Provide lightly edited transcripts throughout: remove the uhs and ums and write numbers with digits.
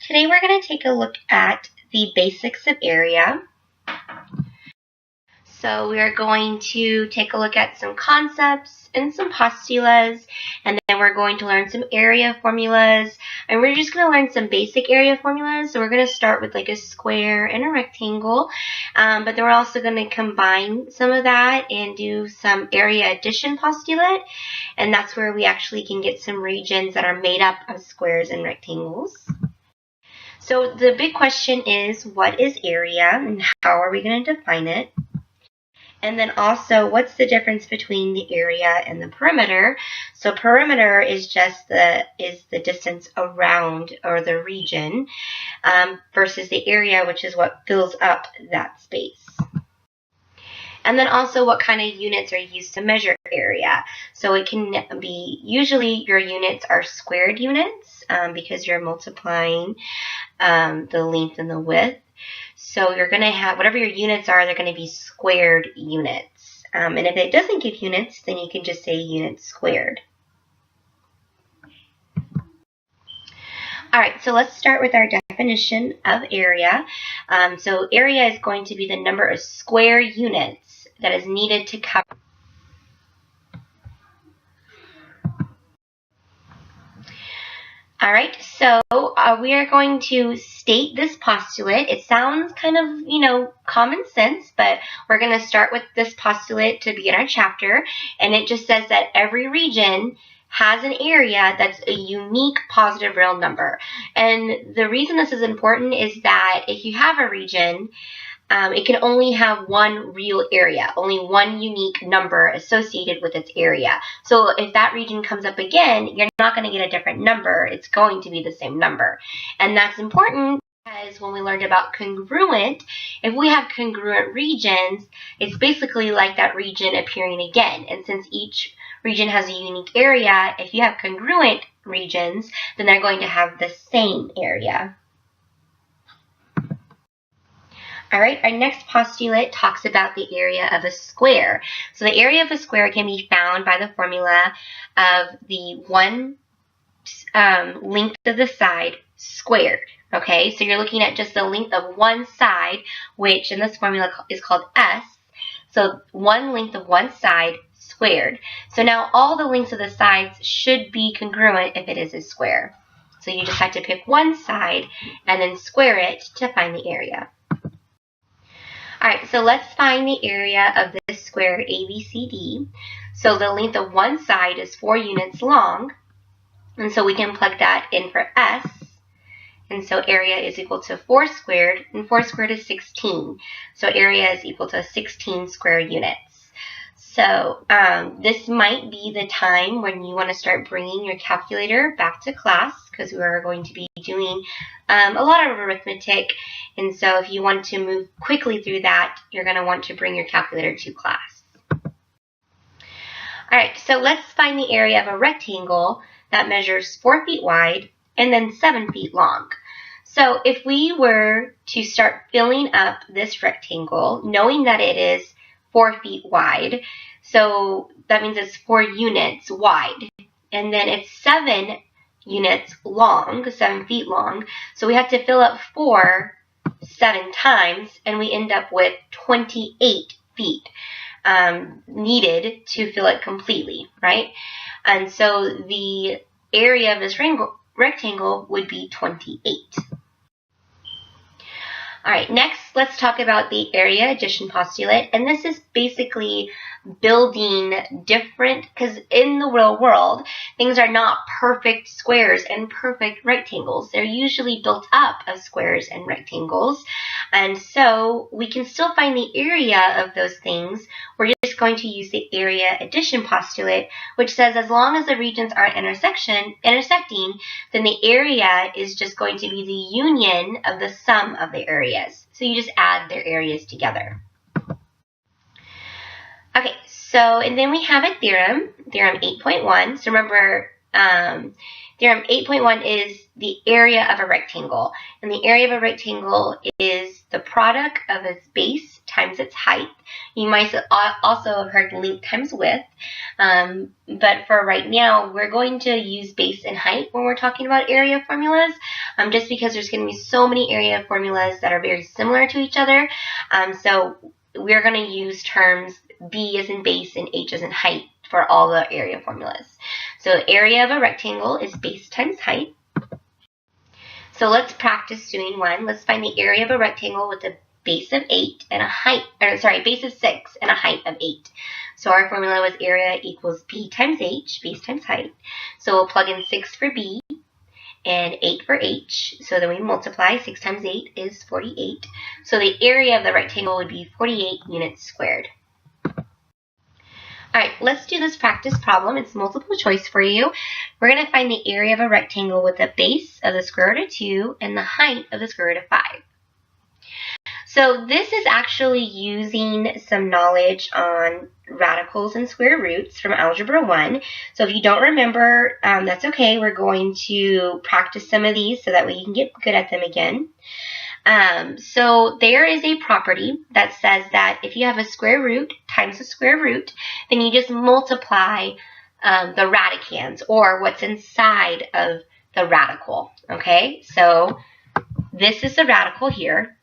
Today we're going to take a look at the basics of area. So we are going to take a look at some concepts and some postulates, and then we're going to learn some area formulas, and we're just going to learn some basic area formulas. So we're going to start with like a square and a rectangle, but then we're also going to combine some of that and do some area addition postulate, and that's where we actually can get some regions that are made up of squares and rectangles. So the big question is, what is area and how are we going to define it? And then also, what's the difference between the area and the perimeter? So perimeter is just the distance around or the region versus the area, which is what fills up that space. And then also, what kind of units are used to measure area? So it can be, usually your units are squared units because you're multiplying the length and the width. So you're going to have, whatever your units are, they're going to be squared units. And if it doesn't give units, then you can just say units squared. All right, so let's start with our definition of area. So area is going to be the number of square units that is needed to cover. All right, so we are going to state this postulate. It sounds kind of, common sense, but we're going to start with this postulate to begin our chapter, and it just says that every region has an area that's a unique positive real number. And the reason this is important is that if you have a region, it can only have one real area, only one unique number associated with its area. So if that region comes up again, you're not going to get a different number. It's going to be the same number. And that's important because when we learned about congruent, if we have congruent regions, it's basically like that region appearing again. And since each region has a unique area, if you have congruent regions, then they're going to have the same area. All right, our next postulate talks about the area of a square. So the area of a square can be found by the formula of the one length of the side squared. Okay, so you're looking at just the length of one side, which in this formula is called S. So one length of one side squared. So now all the lengths of the sides should be congruent if it is a square. So you just have to pick one side and then square it to find the area. All right, so let's find the area of this square ABCD. So the length of one side is 4 units long, and so we can plug that in for S. And so area is equal to 4 squared, and 4 squared is 16. So area is equal to 16 square units. So this might be the time when you want to start bringing your calculator back to class, because we are going to be doing a lot of arithmetic. And so if you want to move quickly through that, you're going to want to bring your calculator to class. All right, so let's find the area of a rectangle that measures 4 feet wide and then 7 feet long. So if we were to start filling up this rectangle, knowing that it is 4 feet wide, so that means it's 4 units wide, and then it's 7 units long, 7 feet long, so we have to fill up 4 7 times, and we end up with 28 feet needed to fill it completely, right? And so the area of this rectangle would be 28. All right, next let's talk about the area addition postulate, and this is basically building different, because in the real world, things are not perfect squares and perfect rectangles. They're usually built up of squares and rectangles, and so we can still find the area of those things. We're just going to use the area addition postulate, which says as long as the regions aren't intersecting, then the area is just going to be the union of the sum of the areas. So you just add their areas together. Okay, so, and then we have a theorem, theorem 8.1. So remember, theorem 8.1 is the area of a rectangle. And the area of a rectangle is the product of its base times its height. You might also have heard length times width. But for right now, we're going to use base and height when we're talking about area formulas. just because there's going to be so many area formulas that are very similar to each other. So we're going to use terms B as in base and H as in height for all the area formulas. So area of a rectangle is base times height. So let's practice doing one. Let's find the area of a rectangle with a base of 8 and a height, base of 6 and a height of 8. So our formula was area equals B times H, base times height. So we'll plug in 6 for B and 8 for H. So then we multiply. 6 times 8 is 48. So the area of the rectangle would be 48 units squared. All right, let's do this practice problem. It's multiple choice for you. We're going to find the area of a rectangle with a base of the square root of 2 and the height of the square root of 5. So this is actually using some knowledge on radicals and square roots from Algebra 1. So if you don't remember, that's okay. We're going to practice some of these so that way you can get good at them again. So there is a property that says that if you have a square root times a square root, then you just multiply the radicands, or what's inside of the radical. Okay, so this is the radical here.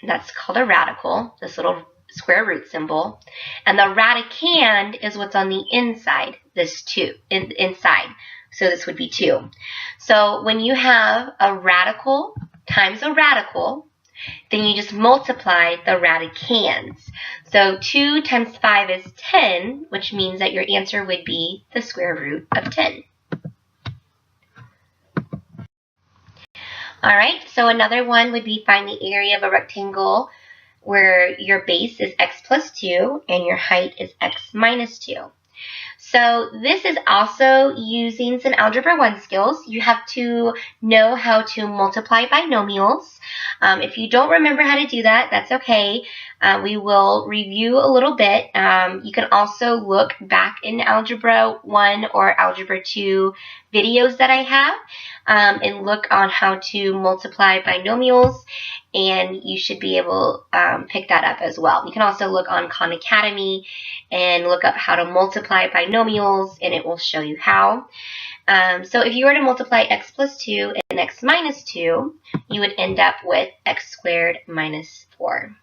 That's called a radical, this little square root symbol. And the radicand is what's on the inside, this 2, inside. So this would be 2. So when you have a radical times a radical, then you just multiply the radicands. So 2 times 5 is 10, which means that your answer would be the square root of 10. All right, so another one would be find the area of a rectangle where your base is x plus 2 and your height is x minus 2. So this is also using some Algebra 1 skills. You have to know how to multiply binomials. If you don't remember how to do that, that's okay. We will review a little bit. You can also look back in Algebra 1 or Algebra 2 videos that I have and look on how to multiply binomials, and you should be able to pick that up as well. You can also look on Khan Academy and look up how to multiply binomials, and it will show you how. So if you were to multiply x plus 2 and x minus 2, you would end up with x squared minus 4.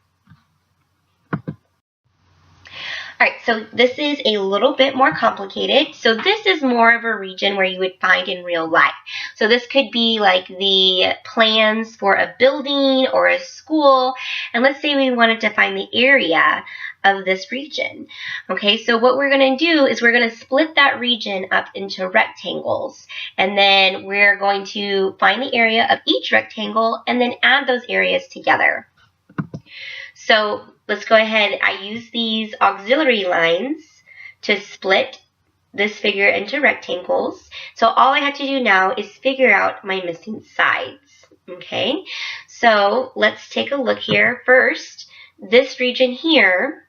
All right, so this is a little bit more complicated. So this is more of a region where you would find in real life. So this could be like the plans for a building or a school. And let's say we wanted to find the area of this region. Okay, so what we're going to do is we're going to split that region up into rectangles. And then we're going to find the area of each rectangle and then add those areas together. So let's go ahead. I use these auxiliary lines to split this figure into rectangles. So all I have to do now is figure out my missing sides. Okay, so let's take a look here. First, this region here,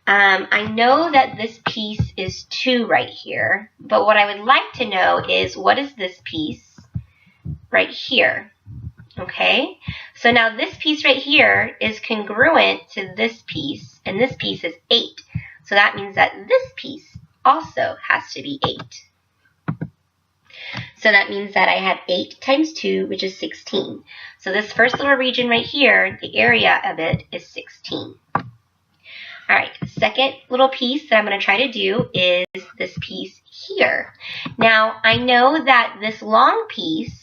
I know that this piece is 2 right here, but what I would like to know is what is this piece right here? Okay, so now this piece right here is congruent to this piece, and this piece is 8. So that means that this piece also has to be 8. So that means that I have 8 times 2, which is 16. So this first little region right here, the area of it is 16. All right, second little piece that I'm going to try to do is this piece here. Now, I know that this long piece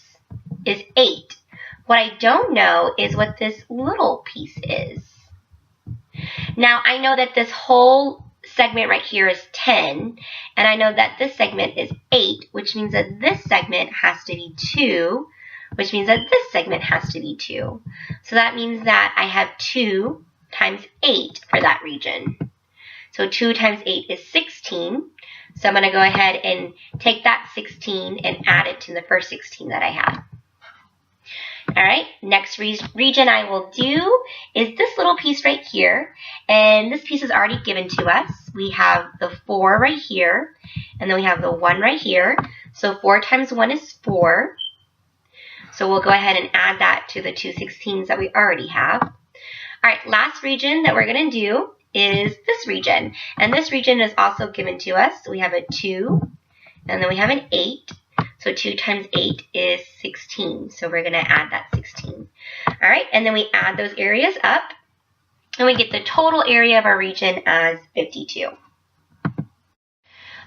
is 8. What I don't know is what this little piece is. Now, I know that this whole segment right here is 10, and I know that this segment is 8, which means that this segment has to be 2, which means that this segment has to be 2. So that means that I have 2 times 8 for that region. So 2 times 8 is 16. So I'm going to go ahead and take that 16 and add it to the first 16 that I have. All right, next region I will do is this little piece right here. And this piece is already given to us. We have the 4 right here, and then we have the 1 right here. So 4 times 1 is 4. So we'll go ahead and add that to the 2 16s that we already have. All right, last region that we're going to do is this region. And this region is also given to us. So we have a 2, and then we have an 8. So 2 times 8 is 16. So we're going to add that 16. All right, and then we add those areas up, and we get the total area of our region as 52.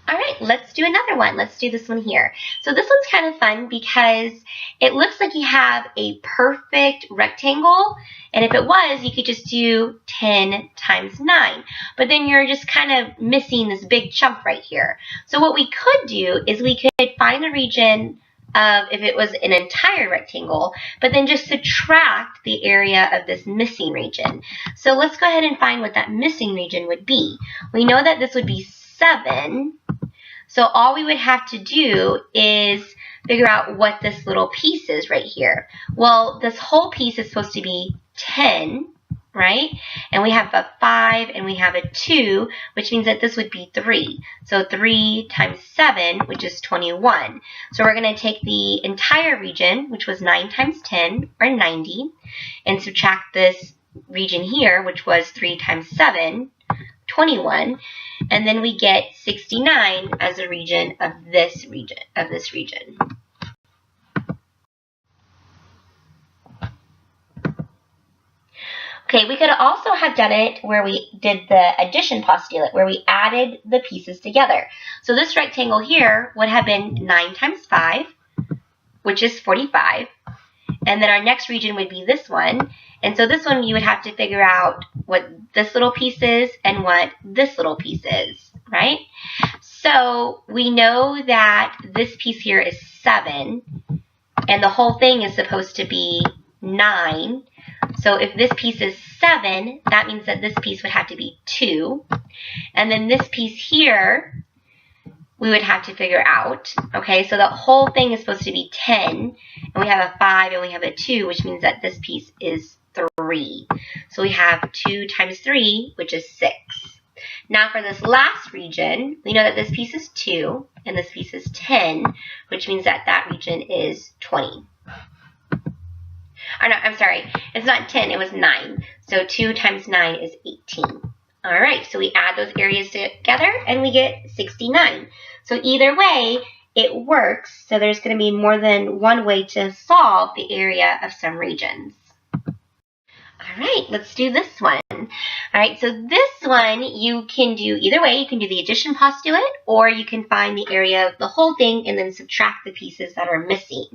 All right, let's do another one. Let's do this one here. So this one's kind of fun because it looks like you have a perfect rectangle, and if it was, you could just do 10 times 9. But then you're just kind of missing this big chunk right here. So what we could do is we could find the region of if it was an entire rectangle, but then just subtract the area of this missing region. So let's go ahead and find what that missing region would be. We know that this would be 7. So all we would have to do is figure out what this little piece is right here. Well, this whole piece is supposed to be 10, right? And we have a 5 and we have a 2, which means that this would be 3. So 3 times 7, which is 21. So we're going to take the entire region, which was 9 times 10, or 90, and subtract this region here, which was 3 times 7, 21, and then we get 69 as a region of this region. Okay, we could also have done it where we did the addition postulate, where we added the pieces together. So this rectangle here would have been 9 times 5, which is 45. And then our next region would be this one. And so this one you would have to figure out what this little piece is and what this little piece is, right? So we know that this piece here is 7, and the whole thing is supposed to be 9. So if this piece is 7, that means that this piece would have to be 2. And then this piece here, we would have to figure out, okay? So the whole thing is supposed to be 10, and we have a 5 and we have a 2, which means that this piece is 3. So we have 2 times 3, which is 6. Now for this last region, we know that this piece is 2 and this piece is 10, which means that that region is 20. Oh, no, I'm sorry. It's not 10, it was 9. So 2 times 9 is 18. All right, so we add those areas together and we get 69. So either way, it works. So there's going to be more than one way to solve the area of some regions. All right, let's do this one. All right, so this one you can do either way. You can do the addition postulate, or you can find the area of the whole thing and then subtract the pieces that are missing.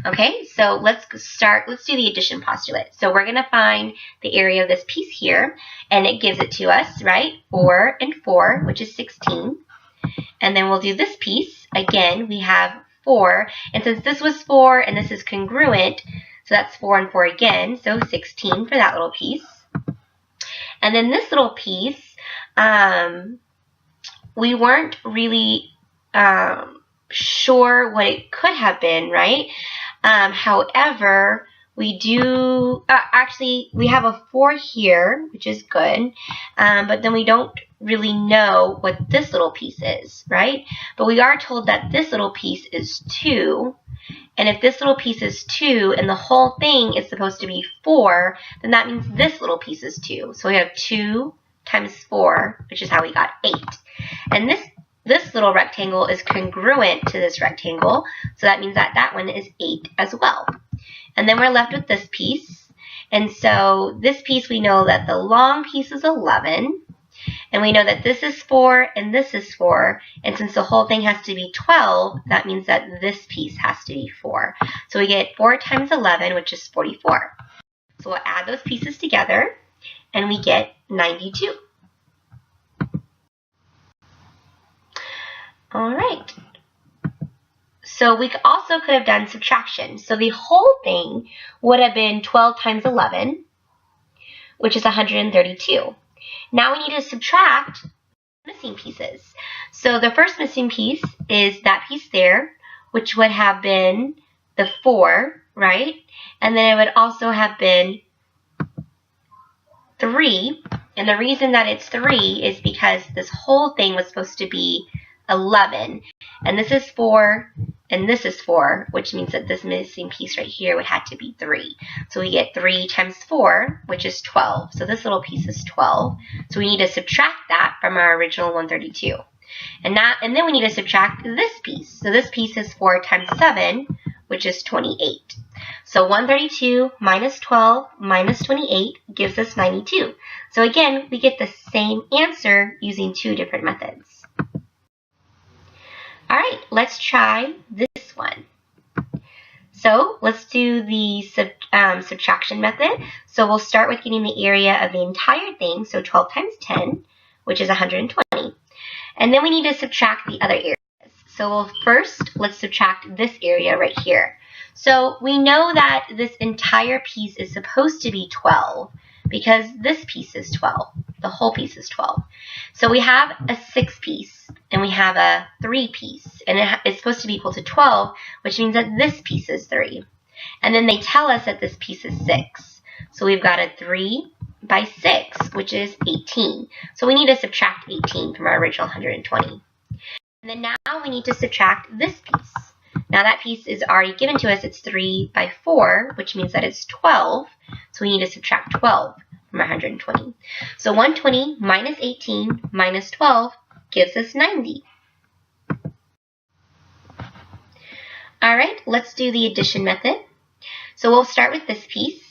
Okay, so let's do the addition postulate. So we're going to find the area of this piece here, and it gives it to us, right? 4 and 4, which is 16. And then we'll do this piece. Again, we have 4, and since this was 4 and this is congruent, so that's 4 and 4 again, so 16 for that little piece. And then this little piece, we weren't really sure what it could have been, right? However, we do, actually, we have a 4 here, which is good, but then we don't really know what this little piece is, right? But we are told that this little piece is 2, and if this little piece is 2 and the whole thing is supposed to be 4, then that means this little piece is 2. So we have 2 times 4, which is how we got 8. And this little rectangle is congruent to this rectangle, so that means that that one is 8 as well. And then we're left with this piece. And so this piece, we know that the long piece is 11. And we know that this is 4 and this is 4. And since the whole thing has to be 12, that means that this piece has to be 4. So we get 4 times 11, which is 44. So we'll add those pieces together, and we get 92. All right. So we also could have done subtraction. So the whole thing would have been 12 times 11, which is 132. Now we need to subtract missing pieces. So the first missing piece is that piece there, which would have been the 4, right? And then it would also have been 3. And the reason that it's 3 is because this whole thing was supposed to be 11. And this is 4, and this is 4, which means that this missing piece right here would have to be 3. So we get 3 times 4, which is 12. So this little piece is 12. So we need to subtract that from our original 132. And then we need to subtract this piece. So this piece is 4 times 7, which is 28. So 132 minus 12 minus 28 gives us 92. So again, we get the same answer using two different methods. All right, let's try this one. So let's do the subtraction method. So we'll start with getting the area of the entire thing, so 12 times 10, which is 120. And then we need to subtract the other areas. So let's subtract this area right here. So we know that this entire piece is supposed to be 12 because this piece is 12. The whole piece is 12. So we have a 6 piece and we have a 3 piece, and it's supposed to be equal to 12, which means that this piece is 3. And then they tell us that this piece is 6. So we've got a 3 by 6, which is 18. So we need to subtract 18 from our original 120. And then now we need to subtract this piece. Now that piece is already given to us. It's 3 by 4, which means that it's 12. So we need to subtract 12 from our 120. So 120 minus 18 minus 12 gives us 90. All right, let's do the addition method. So we'll start with this piece.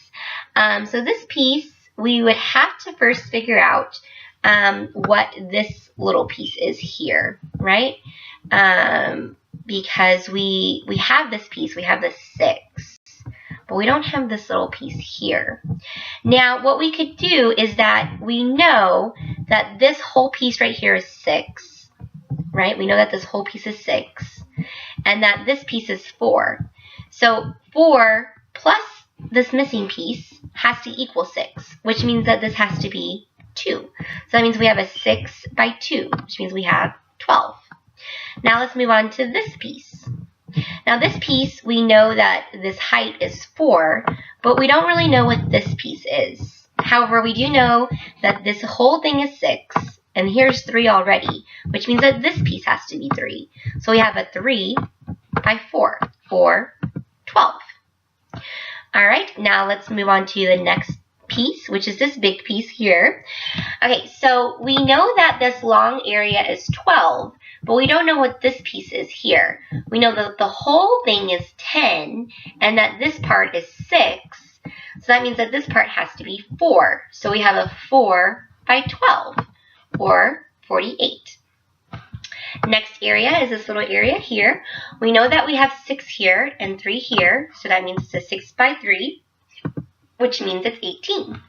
So this piece, we would have to first figure out what this little piece is here, right? Because we have this piece, we have this 6, but we don't have this little piece here. Now, what we could do is that we know that this whole piece right here is 6, right? We know that this whole piece is 6, and that this piece is 4. So 4 plus this missing piece has to equal 6, which means that this has to be 2. So that means we have a 6 by 2, which means we have 12. Now let's move on to this piece. Now this piece, we know that this height is 4, but we don't really know what this piece is. However, we do know that this whole thing is 6, and here's 3 already, which means that this piece has to be 3. So we have a 3 by 4, or 12. All right, now let's move on to the next piece, which is this big piece here. Okay, so we know that this long area is 12, but we don't know what this piece is here. We know that the whole thing is 10, and that this part is 6. So that means that this part has to be 4. So we have a 4 by 12, or 48. Next area is this little area here. We know that we have 6 here and 3 here, so that means it's a 6 by 3, which means it's 18.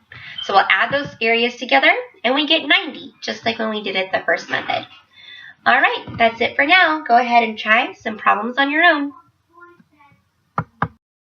So we'll add those areas together, and we get 90, just like when we did it the first method. All right, that's it for now. Go ahead and try some problems on your own.